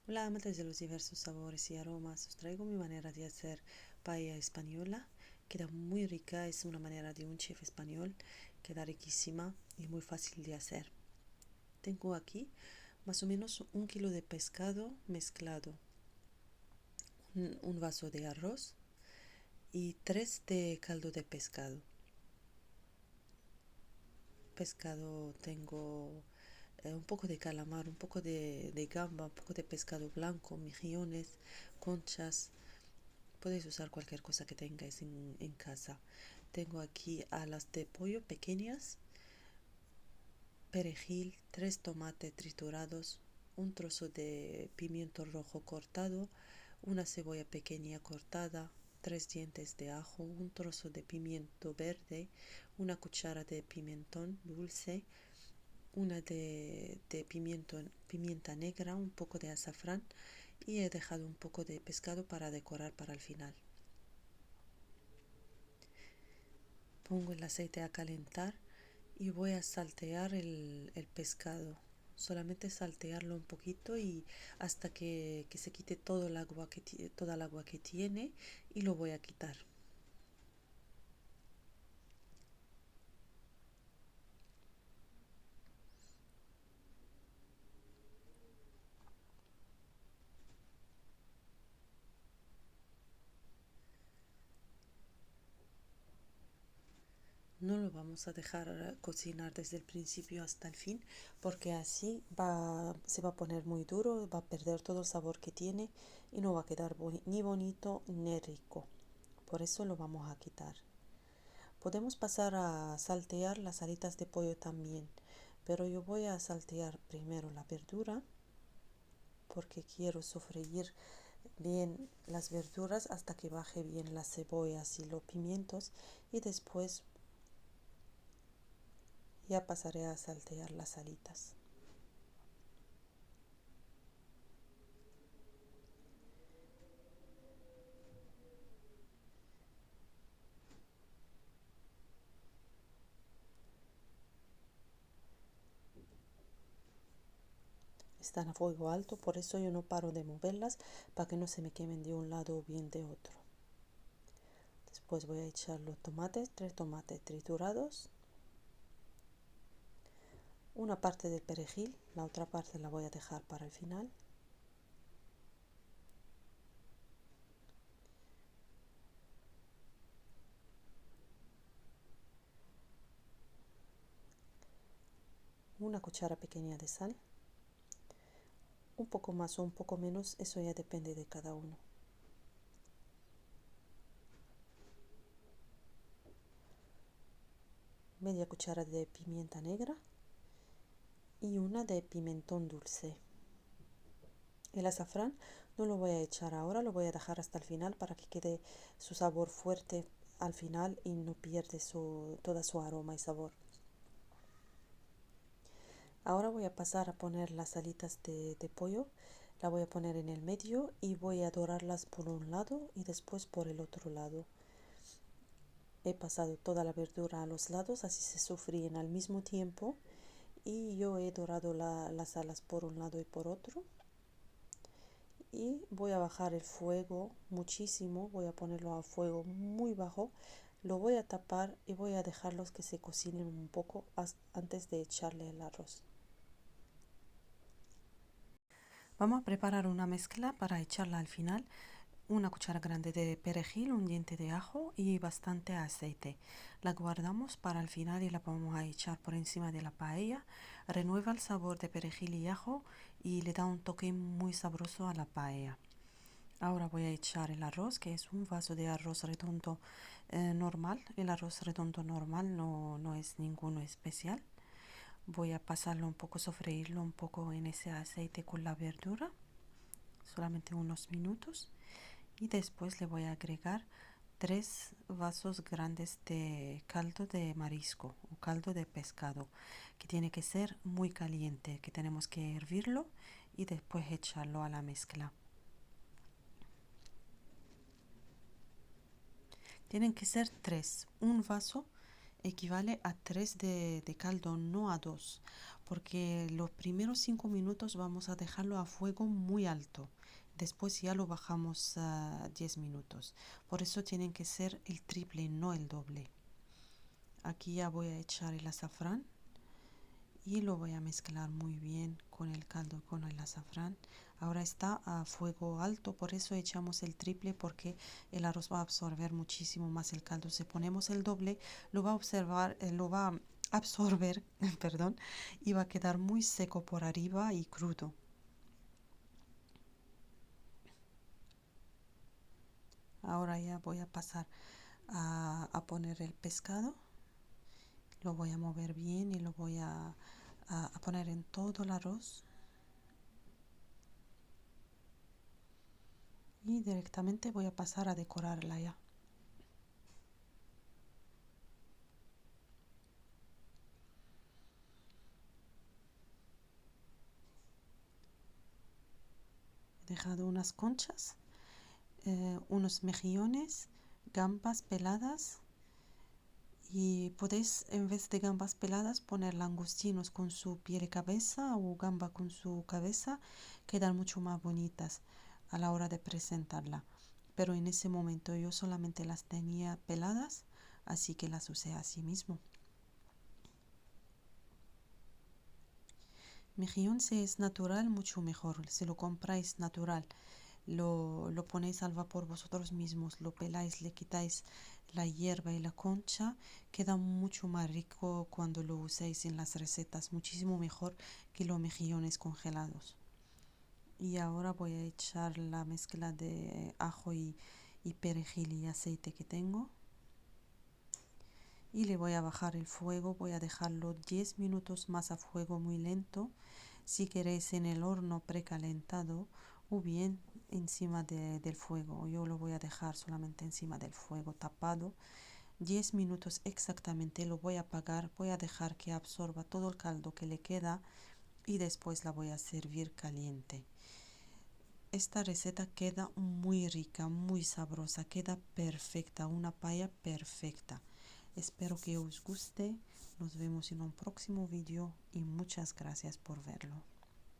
Hola amantes de los diversos sabores y aromas, os traigo mi manera de hacer paella española. Queda muy rica, es una manera de un chef español, queda riquísima y muy fácil de hacer. Tengo aquí más o menos 1 kilo de pescado mezclado, un vaso de arroz y 3 de caldo de pescado. Pescado tengo un poco de calamar, un poco de gamba, un poco de pescado blanco, mejillones, conchas. Puedes usar cualquier cosa que tengáis en casa. Tengo aquí alas de pollo pequeñas, perejil, 3 tomates triturados, un trozo de pimiento rojo cortado, una cebolla pequeña cortada, 3 dientes de ajo, un trozo de pimiento verde, una cuchara de pimentón dulce, una de pimienta negra, un poco de azafrán y he dejado un poco de pescado para decorar para el final. Pongo el aceite a calentar y voy a saltear el pescado. Solamente saltearlo un poquito y hasta que se quite todo el agua toda el agua que tiene y lo voy a quitar. No lo vamos a dejar cocinar desde el principio hasta el fin porque así se va a poner muy duro, va a perder todo el sabor que tiene y no va a quedar ni bonito ni rico. Por eso lo vamos a quitar. Podemos pasar a saltear las alitas de pollo también, pero yo voy a saltear primero la verdura porque quiero sofreír bien las verduras hasta que baje bien las cebollas y los pimientos y después ya pasaré a saltear las alitas. Están a fuego alto, por eso yo no paro de moverlas para que no se me quemen de un lado o bien de otro. Después voy a echar los tomates, 3 tomates triturados, una parte del perejil, la otra parte la voy a dejar para el final. Una cuchara pequeña de sal, un poco más o un poco menos, eso ya depende de cada uno. Media cuchara de pimienta negra y una de pimentón dulce. El azafrán no lo voy a echar ahora, lo voy a dejar hasta el final para que quede su sabor fuerte al final y no pierde toda su aroma y sabor. Ahora voy a pasar a poner las alitas de pollo, la voy a poner en el medio y voy a dorarlas por un lado y después por el otro lado. He pasado toda la verdura a los lados, así se sofríen al mismo tiempo y yo he dorado las alas por un lado y por otro. Y voy a bajar el fuego muchísimo, voy a ponerlo a fuego muy bajo, lo voy a tapar y voy a dejarlos que se cocinen un poco antes de echarle el arroz. Vamos a preparar una mezcla para echarla al final. Una cuchara grande de perejil, un diente de ajo y bastante aceite. La guardamos para el final y la vamos a echar por encima de la paella. Renueva el sabor de perejil y ajo y le da un toque muy sabroso a la paella. Ahora voy a echar el arroz, que es un vaso de arroz redondo normal. El arroz redondo normal no es ninguno especial. Voy a pasarlo un poco, sofreírlo un poco en ese aceite con la verdura, solamente unos minutos. Y después le voy a agregar 3 vasos grandes de caldo de marisco o caldo de pescado, que tiene que ser muy caliente, que tenemos que hervirlo y después echarlo a la mezcla. Tienen que ser 3. Un vaso equivale a 3 de caldo, no a 2, porque los primeros 5 minutos vamos a dejarlo a fuego muy alto. Después ya lo bajamos a 10 minutos. Por eso tienen que ser el triple, no el doble. Aquí ya voy a echar el azafrán y lo voy a mezclar muy bien con el caldo, con el azafrán. Ahora está a fuego alto, por eso echamos el triple, porque el arroz va a absorber muchísimo más el caldo. Si ponemos el doble, lo va a absorber, perdón, y va a quedar muy seco por arriba y crudo. Ahora ya voy a pasar a poner el pescado. Lo voy a mover bien y lo voy a poner en todo el arroz. Y directamente voy a pasar a decorarla ya. He dejado unas conchas, unos mejillones, gambas peladas, y podéis, en vez de gambas peladas, poner langostinos con su piel y cabeza o gamba con su cabeza. Quedan mucho más bonitas a la hora de presentarla. Pero en ese momento yo solamente las tenía peladas, así que las usé así mismo. Mejillón, si es natural, mucho mejor. Si lo compráis natural, lo ponéis al vapor vosotros mismos, lo peláis, le quitáis la hierba y la concha, queda mucho más rico cuando lo uséis en las recetas, muchísimo mejor que los mejillones congelados. Y ahora voy a echar la mezcla de ajo y perejil y aceite que tengo. Y le voy a bajar el fuego, voy a dejarlo 10 minutos más a fuego muy lento. Si queréis en el horno precalentado o bien encima del fuego. Yo lo voy a dejar solamente encima del fuego tapado. 10 minutos exactamente, lo voy a apagar, voy a dejar que absorba todo el caldo que le queda y después la voy a servir caliente. Esta receta queda muy rica, muy sabrosa, queda perfecta, una paella perfecta. Espero que os guste, nos vemos en un próximo vídeo y muchas gracias por verlo.